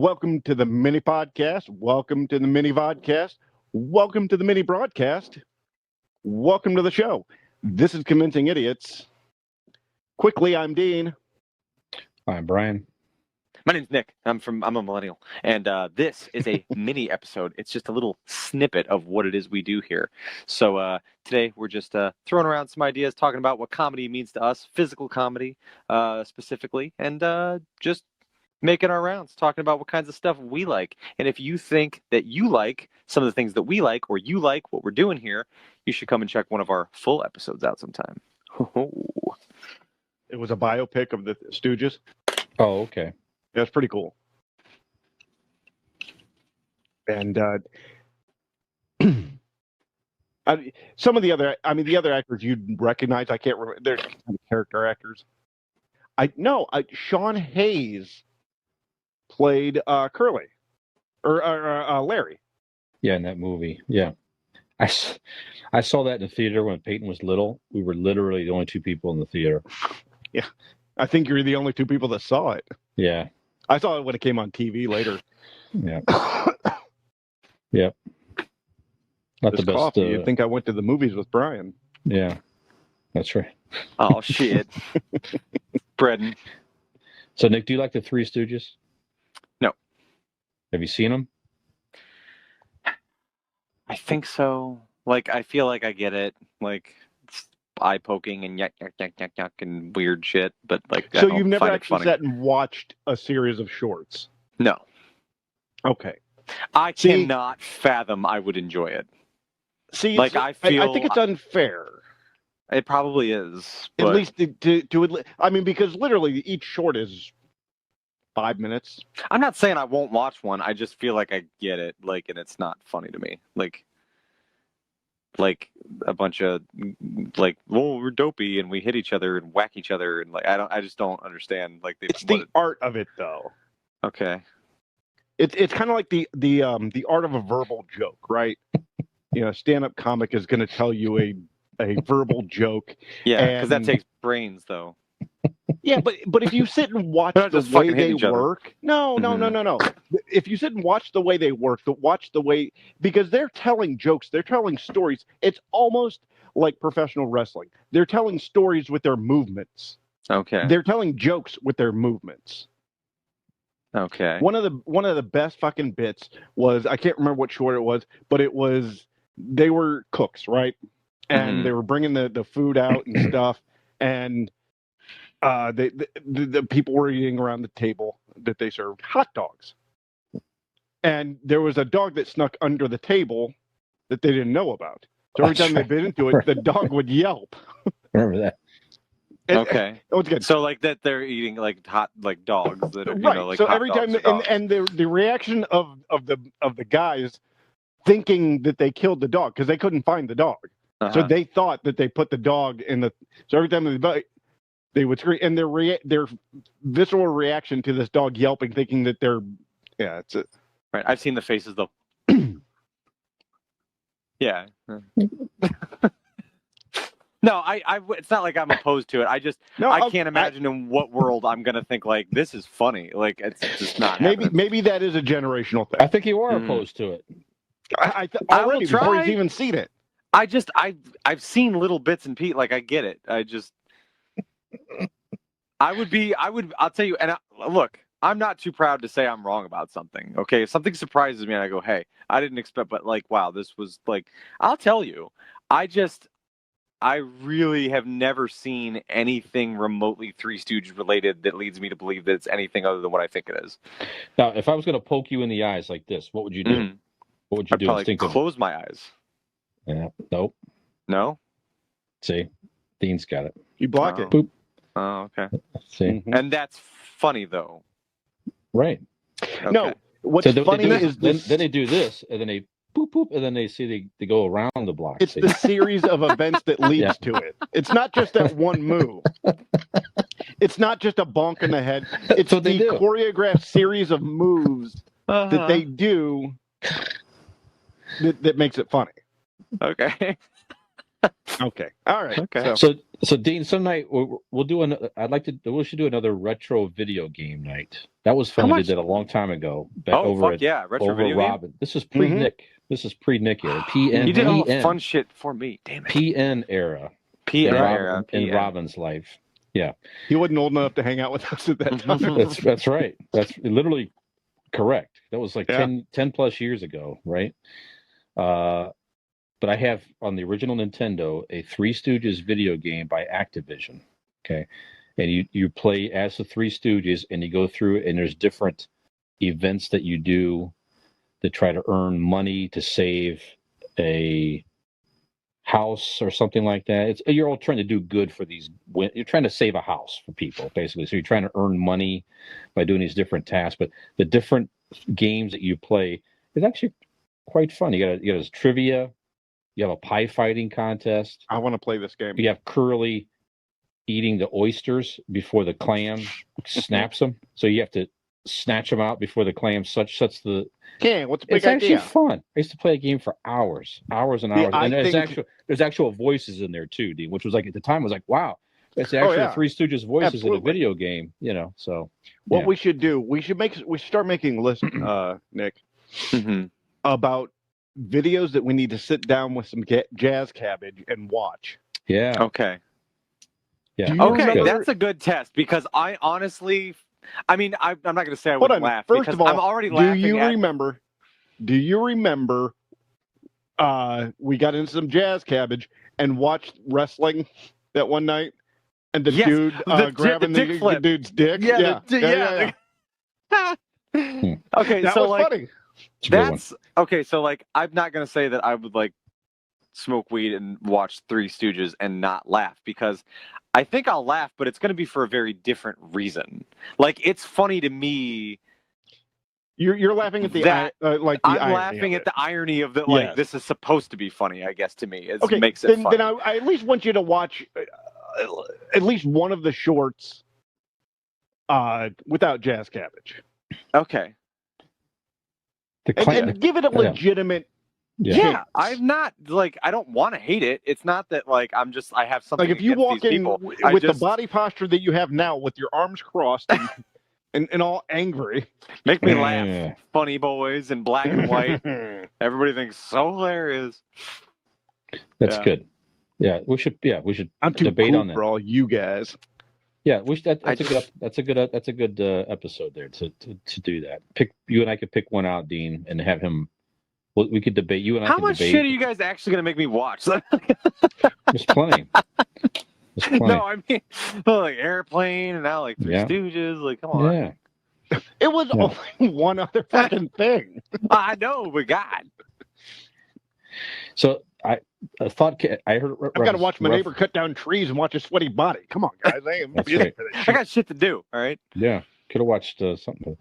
Welcome to the mini podcast. Welcome to the mini vodcast. Welcome to the mini broadcast. Welcome to the show. This is Convincing Idiots. Quickly, I'm Dean. I'm Brian. My name's Nick. I'm a millennial, and this is a mini episode. It's just a little snippet of what it is we do here. So today we're just throwing around some ideas, talking about what comedy means to us, physical comedy specifically, and just making our rounds, talking about what kinds of stuff we like. And if you think that you like some of the things that we like, or you like what we're doing here, you should come and check one of our full episodes out sometime. It was a biopic of the Stooges. Oh, okay. That's pretty cool. And some of the other, the other actors you'd recognize, I can't remember. They're kind of character actors. Sean Hayes played Curly or Larry. Yeah, in that movie. Yeah. I saw that in the theater when Peyton was little. We were literally the only two people in the theater. Yeah. I think you're the only two people that saw it. Yeah. I saw it when it came on TV later. Yeah. Yep. Not This the best. Coffee, you'd think I went to the movies with Brian. Yeah. That's right. Oh, shit. Breadin. So, Nick, do you like the Three Stooges? No. Have you seen them? I think so. Like, I feel like I get it. Like, it's eye poking and yuck, yuck, yuck, yuck, yuck, and weird shit. But, like, So you've never actually sat and watched a series of shorts? No. Okay. I cannot fathom I would enjoy it. See, like, I think it's unfair. It probably is. At least because literally each short is 5 minutes. I'm not saying I won't watch one. I just feel like I get it, like, and it's not funny to me. Like a bunch of like, well, we're dopey and we hit each other and whack each other, and like I just don't understand. Like, it's the art of it, though. Okay. It's kind of like the art of a verbal joke, right? Stand-up comic is going to tell you a verbal joke. Yeah, because that takes brains, though. Yeah, but if you sit and watch the way they work, no. If you sit and watch the way they work, because they're telling jokes, they're telling stories. It's almost like professional wrestling. They're telling stories with their movements. Okay. They're telling jokes with their movements. Okay. One of the best fucking bits was, I can't remember what short it was, but it was, they were cooks, right? And they were bringing the food out and stuff, and the people were eating around the table that they served hot dogs. And there was a dog that snuck under the table that they didn't know about. So every time they bit into it, the dog would yelp. Remember that? Okay. It was good. So like that they're eating like hot, like dogs that are, right. like, so every time and the reaction of the guys thinking that they killed the dog, because they couldn't find the dog. So they thought that they put the dog in the. So every time they would scream, and their visceral reaction to this dog yelping, thinking that they're. Yeah, it's it. Right. I've seen the faces though. Yeah. No, it's not like I'm opposed to it. I can't imagine in what world I'm gonna think like this is funny. Like, it's just not. Maybe that is a generational thing. I think you are opposed to it. Already before he's even seen it. I've seen little bits and pieces. Like, I get it. I'll tell you. And look, I'm not too proud to say I'm wrong about something. Okay, if something surprises me and I go, hey, I didn't expect, but like, wow, this was like, I'll tell you. I really have never seen anything remotely Three Stooges related that leads me to believe that it's anything other than what I think it is. Now, if I was going to poke you in the eyes like this, what would you do? Mm-hmm. What would you do? I'd probably close my eyes. Yeah. Nope. No? See? Dean's got it. You block it. Boop. Oh, okay. See? Mm-hmm. And that's funny, though. Right. Okay. No. What's funny is this... Then they do this, and then they boop, boop, and then they see they go around the block. It's the series of events that leads to it. It's not just that one move. It's not just a bonk in the head. It's the choreographed series of moves that they do that makes it funny. Okay. Okay. All right. Okay. So Dean, some night we'll do we should do another retro video game night. That was fun. We did that a long time ago. Retro video Robin. game? This is pre-Nick. This is pre-Nick era. PN. You did all the fun shit for me. Damn it. PN era. In Robin's life. Yeah. He wasn't old enough to hang out with us at that time. That's right. That's literally correct. That was like 10 plus years ago, right? But I have on the original Nintendo a Three Stooges video game by Activision. Okay. And you play as the Three Stooges and you go through and there's different events that you do to try to earn money to save a house or something like that. You're all trying to do good for these. You're trying to save a house for people, basically. So you're trying to earn money by doing these different tasks. But the different games that you play is actually quite fun. You got this trivia. You have a pie fighting contest. I want to play this game. You have Curly eating the oysters before the clam snaps them. So you have to snatch them out before the clam shuts the. Yeah, what's the big idea? It's actually fun. I used to play a game for hours and hours. And there's actual voices in there too, Dean, which was like at the time I was like, wow, that's actually Three Stooges voices in a video game, So what we should do, we should start making lists, Nick, about videos that we need to sit down with some jazz cabbage and watch. Yeah. Okay. Yeah. Okay, that's a good test because I honestly, I'm not going to say I wouldn't laugh. First of all, I'm already laughing. Do you remember? We got into some jazz cabbage and watched wrestling that one night, and the dude grabbing the dude's dick. Yeah. Okay, that so was funny. That's okay. So I'm not gonna say that I would smoke weed and watch Three Stooges and not laugh because I think I'll laugh, but it's gonna be for a very different reason. It's funny to me. You're laughing at the I'm laughing at the irony of that. This is supposed to be funny, I guess. To me, it makes it funny. Then I at least want you to watch at least one of the shorts without jazz cabbage. Okay. And give it a legitimate. Yeah, I'm not I don't want to hate it. It's not that I have something. If you walk in with the body posture that you have now, with your arms crossed and all angry, make me laugh. Funny boys in black and white. Everybody thinks so hilarious. That's good. Yeah, we should. Yeah, we should. I'm too debate cool on that for all you guys. Yeah, that's a good episode there to do that. You and I could pick one out, Dean, and have him. Well, we could debate. You and I. How much shit are you guys actually going to make me watch? There's plenty. No, I mean, Airplane and now Three Stooges. Come on. Yeah. It was only one other fucking thing. I know, but God. So I thought I heard. I've got to watch my neighbor cut down trees and watch his sweaty body. Come on, guys. I am busy for this shit. I got shit to do. All right. Yeah, could have watched something.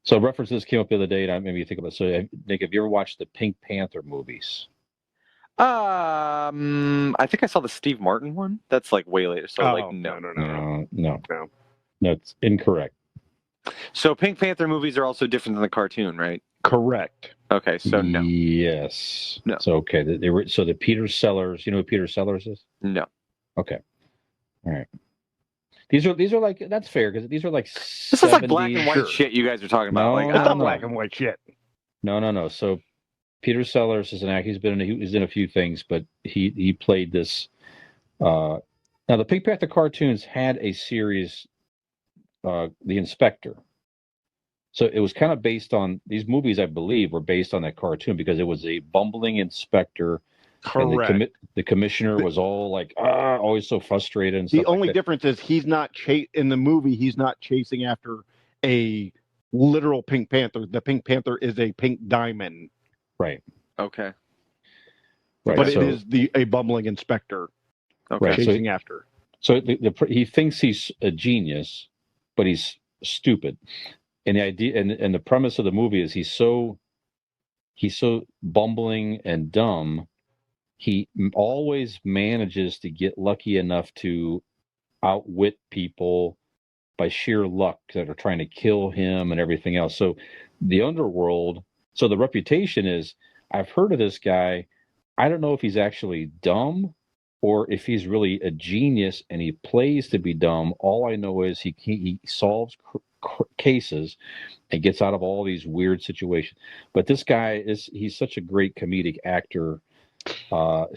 So references came up the other day, and I made me think about it. So, Nick, have you ever watched the Pink Panther movies? I think I saw the Steve Martin one. That's way later. So No, it's incorrect. So Pink Panther movies are also different than the cartoon, right? Correct. Okay, so no. Yes. No. So okay, the Peter Sellers. You know who Peter Sellers is? No. Okay. All right. These are that's fair because these are this is black and white shit you guys are talking about. It's not black and white shit. No. So Peter Sellers is an actor. He's in a few things, but he played this. Now the Pink Panther cartoons had a series, The Inspector. So it was kind of based on these movies, I believe, were based on that cartoon because it was a bumbling inspector. Correct. And the commissioner was all always so frustrated. And the only difference is he's not in the movie. He's not chasing after a literal Pink Panther. The Pink Panther is a pink diamond. Right. Okay. Right. But it is a bumbling inspector. Okay. Chasing after. So he thinks he's a genius, but he's stupid. And the idea and the premise of the movie is he's so bumbling and dumb. He always manages to get lucky enough to outwit people by sheer luck that are trying to kill him and everything else. So the underworld, so the reputation is, I've heard of this guy. I don't know if he's actually dumb or if he's really a genius and he plays to be dumb. All I know is he solves cases and gets out of all these weird situations. But this guy he's such a great comedic actor.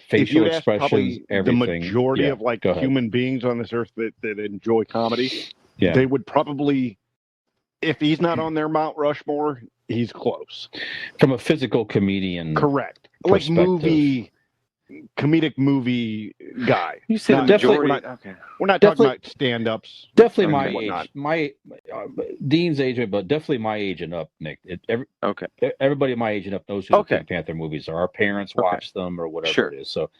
Facial expressions, everything. The majority of human beings on this earth that enjoy comedy, they would probably, if he's not on their Mount Rushmore, he's close. From a physical comedian, correct? Like comedic movie guy. You say the majority. We're not talking about stand-ups. Definitely my age. Dean's age, but definitely my age and up, Nick. Everybody my age and up knows who the Pink Panther movies are. Our parents watch them or whatever it is. So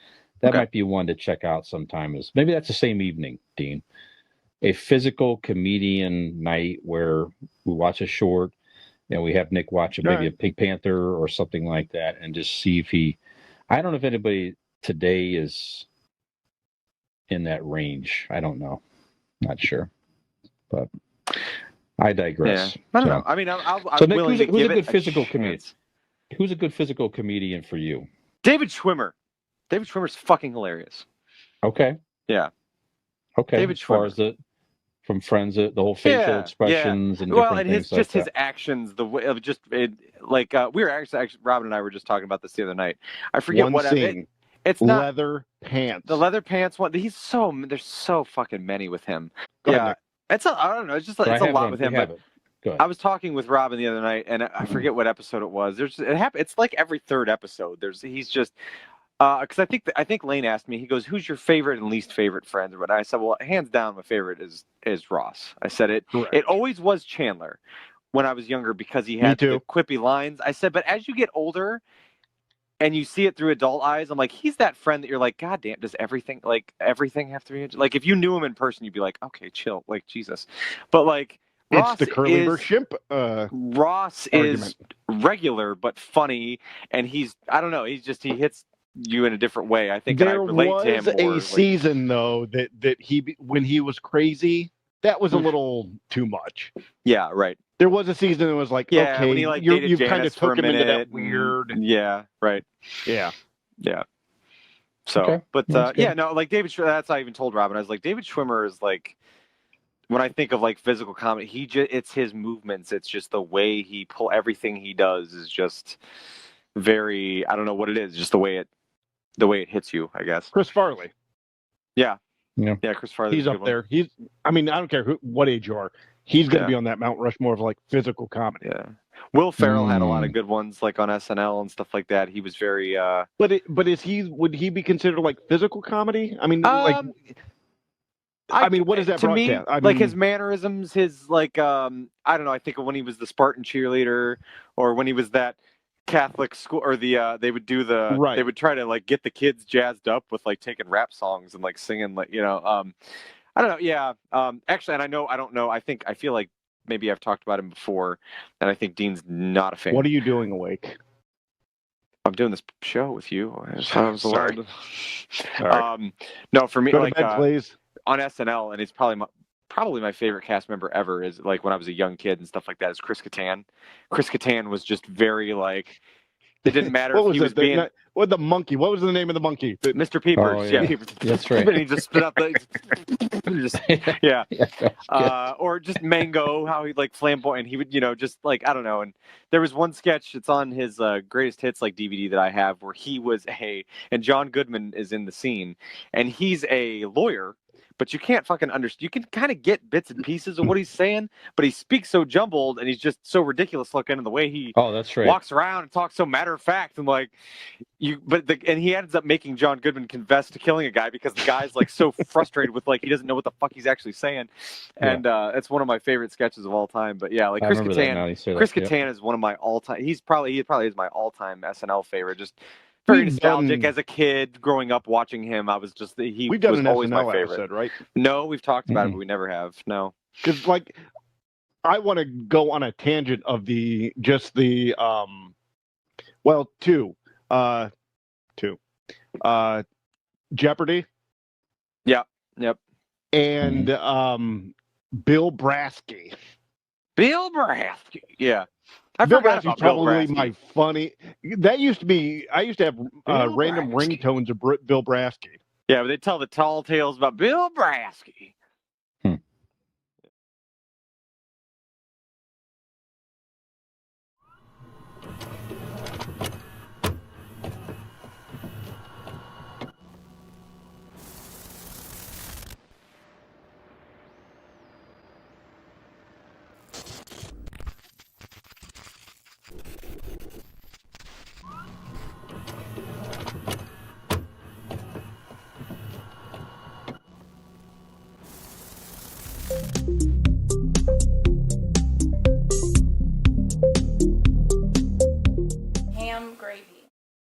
that might be one to check out sometime. Maybe that's the same evening, Dean. A physical comedian night where we watch a short and we have Nick watch maybe a Pink Panther or something like that and just see if he... I don't know if anybody today is in that range. I don't know. Not sure. But I digress. Yeah. I don't know. I mean, so Nick, who's a good physical comedian? Who's a good physical comedian for you? David Schwimmer. David Schwimmer's fucking hilarious. Okay. Yeah. Okay. David Schwimmer. From Friends, the whole facial expressions and different things like his actions, the way of we were actually Robin and I were just talking about this the other night. I forget what it's not leather pants. The leather pants one. There's so fucking many with him. I don't know. It's just it's a lot with him. But I was talking with Robin the other night, and I forget what episode it was. It's like every third episode. He's just. Because I think Lane asked me, he goes, "Who's your favorite and least favorite friend?" But I said, "Well, hands down, my favorite is Ross." I said it. Correct. It always was Chandler when I was younger because he had the quippy lines. I said, but as you get older and you see it through adult eyes, I'm like, he's that friend that you're like, God damn, does everything have to be like? If you knew him in person, you'd be like, okay, chill, like Jesus. But like. It's the Curly versus Shimp. Ross is regular but funny, and I don't know. He hits you in a different way. I think there I relate to him more. There was a season though that he when he was crazy, that was a little too much. Yeah, right. There was a season that was like, okay, when he you kind of took him into that weird. Yeah, right. Yeah. So, but like David. That's how I even told Robin. I was like, David Schwimmer is like. When I think of like physical comedy, it's his movements. It's just the way everything he does is just very. I don't know what it is. Just the way it hits you. I guess. Chris Farley. Yeah. Chris Farley. He's up there. I mean, I don't care what age you are. He's going to be on that Mount Rushmore of like physical comedy. Yeah. Will Ferrell had a lot of good ones, like on SNL and stuff like that. He was very. But would he be considered like physical comedy? I mean, what is that to broadcast? me? Like his mannerisms, his like, I don't know. I think of when he was the Spartan cheerleader, or when he was that Catholic school, or they would do they would try to like get the kids jazzed up with like taking rap songs and like singing, like I don't know. Yeah. Actually, and I don't know. I feel like maybe I've talked about him before, and I think Dean's not a fan. What are you doing awake? I'm doing this show with you. Sorry. No, for me, go to bed, please. On SNL, and it's probably my favorite cast member ever is like when I was a young kid and stuff like that is Chris Katan. Chris Katan was just very like it didn't matter if he was being the monkey. What was the name of the monkey? Mr. Peepers. Oh, yeah. Peepers. That's right. And he just spit out or just Mango, how he like flamboyant. He would just like I don't know. And there was one sketch. It's on his greatest hits like DVD that I have where he was and John Goodman is in the scene, and he's a lawyer. But you can't fucking understand. You can kind of get bits and pieces of what he's saying, but he speaks so jumbled, and he's just so ridiculous looking, and the way he that's right. walks around and talks so matter of fact, and like and he ends up making John Goodman confess to killing a guy because the guy's like so frustrated with like he doesn't know what the fuck he's actually saying, and it's one of my favorite sketches of all time. But yeah, like Chris Katan. Chris Katan is one of my all time. He probably is my all time SNL favorite. Just. Very nostalgic as a kid growing up watching him. I was just we've done an always SNL my favorite. Episode, right? No, we've talked about it, but we never have. No, because like I want to go on a tangent of two. Jeopardy. Yeah. Yep. And Bill Brasky. Bill Brasky. Yeah. I Bill forgot Brasky's about Bill probably Brasky. my funny. That used to be. I used to have random Brasky. ringtones of Bill Brasky. Yeah, but they tell the tall tales about Bill Brasky.